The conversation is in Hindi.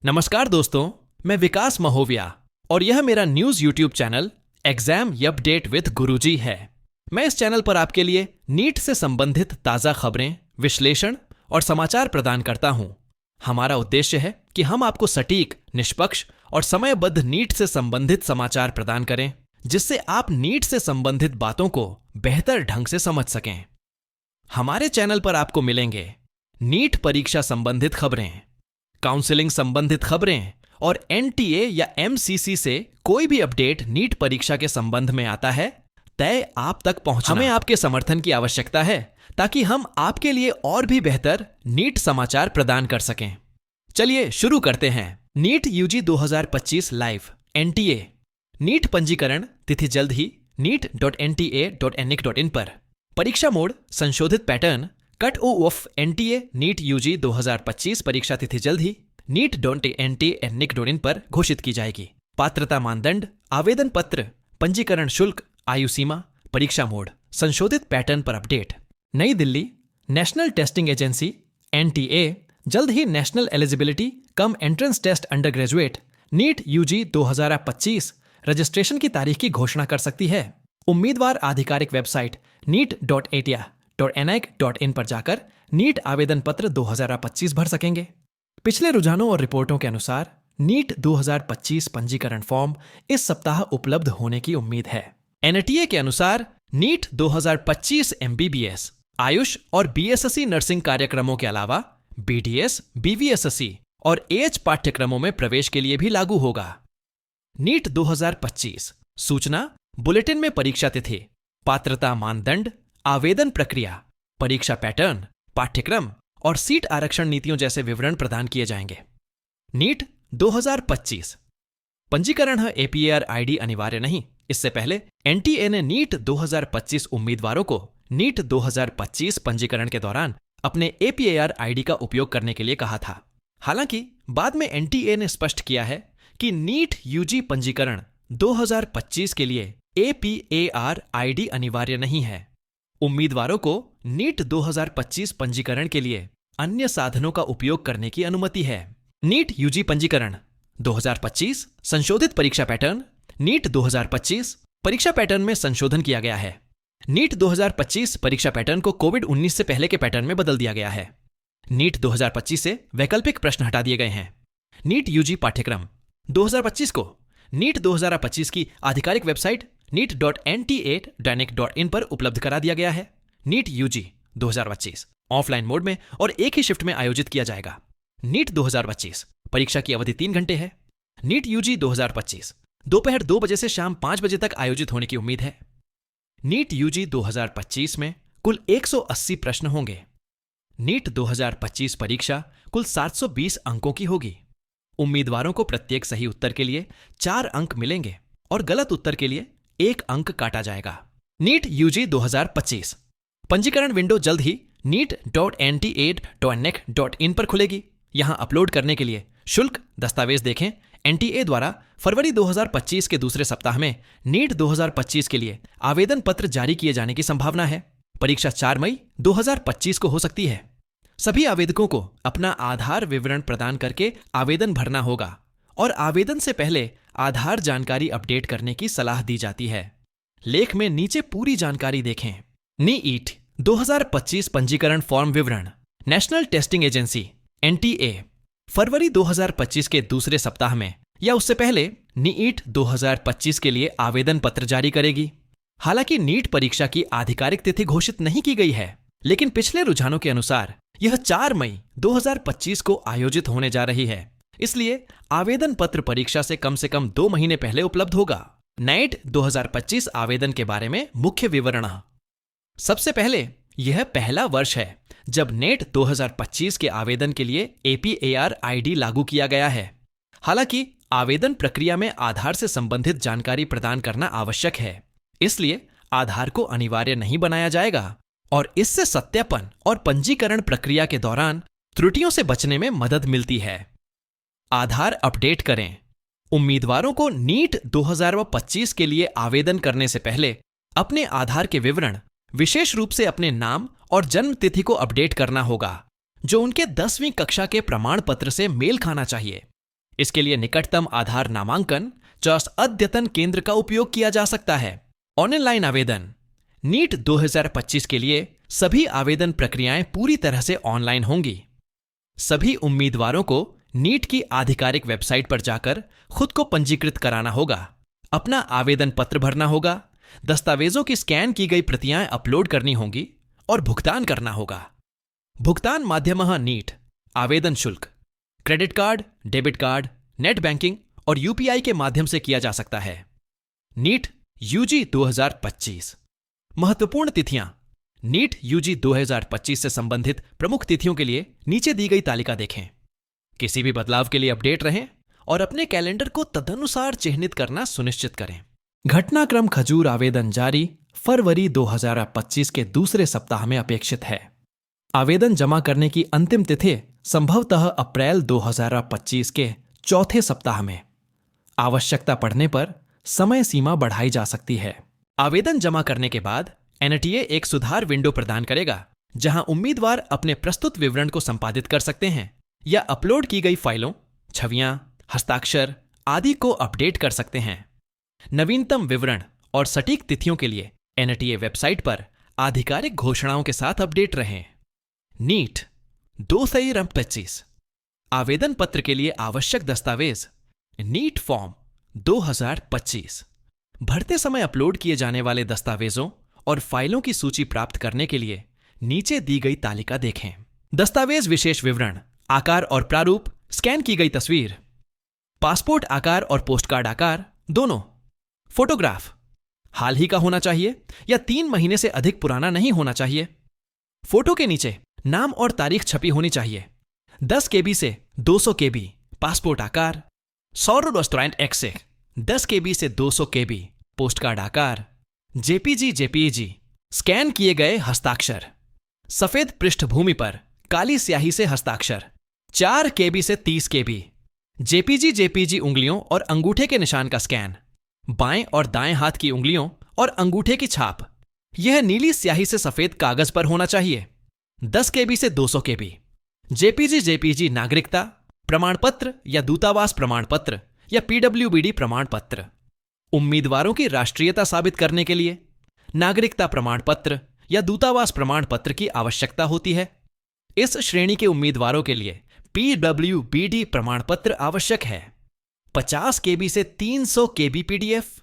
नमस्कार दोस्तों, मैं विकास महोविया और यह मेरा news YouTube channel exam update with Guruji है। मैं इस चैनल पर आपके लिए नीट से संबंधित ताज़ा खबरें, विश्लेषण और समाचार प्रदान करता हूं। हमारा उद्देश्य है कि हम आपको सटीक, निष्पक्ष और समयबद्ध नीट से संबंधित समाचार प्रदान करें, जिससे आप नीट से संबंधित बातों को बेहतर ढंग से समझ सकें। हमारे चैनल पर आपको मिलेंगे नीट परीक्षा संबंधित खबरें, काउंसलिंग संबंधित खबरें और एनटीए या एमसीसी से कोई भी अपडेट नीट परीक्षा के संबंध में आता है, तय आप तक पहुंचना। हमें आपके समर्थन की आवश्यकता है ताकि हम आपके लिए और भी बेहतर नीट समाचार प्रदान कर सकें। चलिए शुरू करते हैं। NEET UG 2025 live NTA NEET पंजीकरण तिथि जल्द ही neet.nta.nic.in पर। परीक्षा मोड संशोधित pattern cut off NTA NEET UG 2025 परीक्षा तिथि जल्द ही neet.nta.nic.in पर घोषित की जाएगी। पात्रता मानदंड, आवेदन पत्र, पंजीकरण शुल्क, आयु सीमा, परीक्षा मोड, संशोधित पैटर्न पर अपडेट। नई Delhi national testing agency NTA जल्द ही national eligibility cum entrance test undergraduate NEET UG 2025 registration की तारीख की घोषणा कर सकती है। उम्मीदवार आधिकारिक वेबसाइट neet.nta.nic.in पर जाकर नीट आवेदन पत्र 2025 भर सकेंगे। पिछले रुझानों और रिपोर्टों के अनुसार नीट 2025 पंजीकरण फॉर्म इस सप्ताह उपलब्ध होने की उम्मीद है। एनटीए के अनुसार नीट 2025 एमबीबीएस, आयुष और बीएसएससी नर्सिंग कार्यक्रमों के अलावा बीडीएस, बीवीएसएससी और एएच पाठ्यक्रमों में प्रवेश के लिए भी लागू होगा। नीट 2025 सूचना बुलेटिन में परीक्षा तिथि, पात्रता मानदंड, आवेदन प्रक्रिया, परीक्षा पैटर्न, पाठ्यक्रम और सीट आरक्षण नीतियों जैसे विवरण प्रदान किए जाएंगे। नीट 2025 पंजीकरण है एपीएआर आईडी अनिवार्य नहीं। इससे पहले एनटीए ने नीट 2025 उम्मीदवारों को नीट 2025 पंजीकरण के दौरान अपने एपीएआर आईडी का उपयोग करने के लिए कहा था। हालांकि बाद में एनटीए ने स्पष्ट किया है कि नीट यूजी पंजीकरण 2025 के लिए एपीएआर आईडी अनिवार्य नहीं है। उम्मीदवारों को नीट 2025 पंजीकरण के लिए अन्य साधनों का उपयोग करने की अनुमति है। नीट यूजी पंजीकरण 2025 संशोधित परीक्षा पैटर्न। नीट 2025 परीक्षा पैटर्न में संशोधन किया गया है। नीट 2025 परीक्षा पैटर्न को कोविड-19 से पहले के पैटर्न में बदल दिया गया है। नीट 2025 से वैकल्पिक प्रश्न हटा दिए गए हैं। नीट यूजी पाठ्यक्रम 2025 को नीट 2025 की आधिकारिक वेबसाइट neet.nta.nic.in पर उपलब्ध करा दिया गया है। नीट यूजी 2025 ऑफलाइन मोड में और एक ही शिफ्ट में आयोजित किया जाएगा। नीट 2025 परीक्षा की अवधि 3 घंटे है। नीट यूजी 2025 दोपहर 2 बजे से शाम 5 बजे तक आयोजित होने की उम्मीद है। नीट यूजी 2025 में कुल 180 प्रश्न होंगे। नीट 2025 परीक्षा कुल 720 अंकों की होगी। उम्मीदवारों को प्रत्येक सही उत्तर के लिए 4 अंक मिलेंगे और गलत उत्तर के लिए 1 अंक काटा जाएगा। नीट यूजी 2025 पंजीकरण विंडो जल्द ही neet.nta.nic.in पर खुलेगी। यहां अपलोड करने के लिए शुल्क दस्तावेज देखें। एनटीए द्वारा फरवरी 2025 के दूसरे सप्ताह में नीट 2025 के लिए आवेदन पत्र जारी किए जाने की संभावना है। परीक्षा 4 मई 2025 को हो सकती है। सभी आवेदकों को अपना आधार विवरण प्रदान करके आवेदन भरना होगा और आवेदन से पहले आधार जानकारी अपडेट करने की सलाह दी जाती है। लेख में नीचे पूरी जानकारी देखें। नीट 2025 पंजीकरण फॉर्म विवरण। नेशनल टेस्टिंग एजेंसी एनटीए फरवरी 2025 के दूसरे सप्ताह में या उससे पहले नीट 2025 के लिए आवेदन पत्र जारी करेगी। हालांकि नीट परीक्षा की आधिकारिक तिथि घोषित नहीं की गई है, लेकिन पिछले रुझानों के अनुसार यह 4 मई 2025 को आयोजित होने जा रही है। इसलिए आवेदन पत्र परीक्षा से कम 2 महीने पहले उपलब्ध होगा। नीट 2025 आवेदन के बारे में मुख्य विवरण। सबसे पहले यह पहला वर्ष है जब नीट 2025 के आवेदन के लिए एपीएआर आईडी लागू किया गया है। हालांकि आवेदन प्रक्रिया में आधार से संबंधित जानकारी प्रदान करना आवश्यक है, इसलिए आधार को अनिवार्य नहीं बनाया जाएगा और इससे सत्यापन और पंजीकरण प्रक्रिया के दौरान त्रुटियों से बचने में मदद मिलती है। आधार अपडेट करें। उम्मीदवारों को नीट 2025 के लिए आवेदन करने से पहले अपने आधार के विवरण, विशेष रूप से अपने नाम और जन्म तिथि को अपडेट करना होगा, जो उनके 10वीं कक्षा के प्रमाण पत्र से मेल खाना चाहिए। इसके लिए निकटतम आधार नामांकन + अद्यतन केंद्र का उपयोग किया जा सकता है। ऑनलाइन आवेदन। नीट 2025 के लिए सभी आवेदन प्रक्रियाएं पूरी तरह से ऑनलाइन होंगी। सभी उम्मीदवारों को नीट की आधिकारिक वेबसाइट पर जाकर खुद को पंजीकृत कराना होगा, अपना आवेदन पत्र भरना होगा, दस्तावेजों की स्कैन की गई प्रतियां अपलोड करनी होंगी और भुगतान करना होगा। भुगतान माध्यमः नीट। आवेदन शुल्क credit card, debit card, net banking और यूपीआई के माध्यम से किया जा सकता है। NEET UG 2025। महत्वपूर्ण तिथियां। नीट यूजी 2025 से संबंधित प्रमुख तिथियों के लिए नीचे दी गई तालिका देखें। किसी भी बदलाव के लिए अपडेट रहें और अपने कैलेंडर को तदनुसार चिह्नित करना सुनिश्चित करें। घटनाक्रम खजूर आवेदन जारी फरवरी 2025 के दूसरे सप्ताह में अपेक्षित है। आवेदन जमा करने की अंतिम तिथि संभवतः अप्रैल 2025 के चौथे सप्ताह में। आवश्यकता पड़ने पर समय सीमा बढ़ाई जा सकती है। आवेदन जमा करने के बाद एनटीए एक सुधार विंडो प्रदान करेगा, जहां उम्मीदवार अपने प्रस्तुत विवरण को संपादित कर सकते हैं या अपलोड की गई फाइलों, छवियां, हस्ताक्षर आदि को अपडेट कर सकते हैं। नवीनतम विवरण और सटीक तिथियों के लिए एनटीए वेबसाइट पर आधिकारिक घोषणाओं के साथ अपडेट रहें। नीट 2025 आवेदन पत्र के लिए आवश्यक दस्तावेज। नीट फॉर्म 2025 भरते समय अपलोड किए जाने वाले दस्तावेजों और फाइलों की सूची प्राप्त करने के लिए नीचे दी गई तालिका देखें। दस्तावेज विशेष विवरण, आकार और प्रारूप, स्कैन की गई तस्वीर, पासपोर्ट आकार और पोस्टकार्ड आकार दोनों, फोटोग्राफ हाल ही का होना चाहिए या 3 महीने से अधिक पुराना नहीं होना चाहिए। फोटो के नीचे नाम और तारीख छपी होनी चाहिए। 10 केबी से 200 केबी पासपोर्ट आकार, सौरस्ट्रैंड एक्से 10 केबी से 200 केबी पोस्टकार्ड आकार, जेपीजी स्कैन किए गए हस्ताक्षर, सफेद पृष्ठभूमि पर काली स्याही से हस्ताक्षर, 4 केबी से 30 केबी, जेपीजी उंगलियों और अंगूठे के निशान का स्कैन, बाएं और दाएं हाथ की उंगलियों और अंगूठे की छाप। यह नीली स्याही से सफेद कागज पर होना चाहिए। 10 केबी से 200 केबी। जेपीजी नागरिकता प्रमाण पत्र या दूतावास प्रमाण पत्र या पीडब्ल्यूबीडी प्रमाण पत्र। उम्मीदवारों की राष्ट्रीयता साबित करने के लिए नागरिकता प्रमाण पत्र या दूतावास प्रमाण पत्र की आवश्यकता होती है। इस श्रेणी के उम्मीदवारों के लिए पीडब्ल्यूबीडी प्रमाण पत्र आवश्यक है। 50 केबी से 300 केबी पीडीएफ।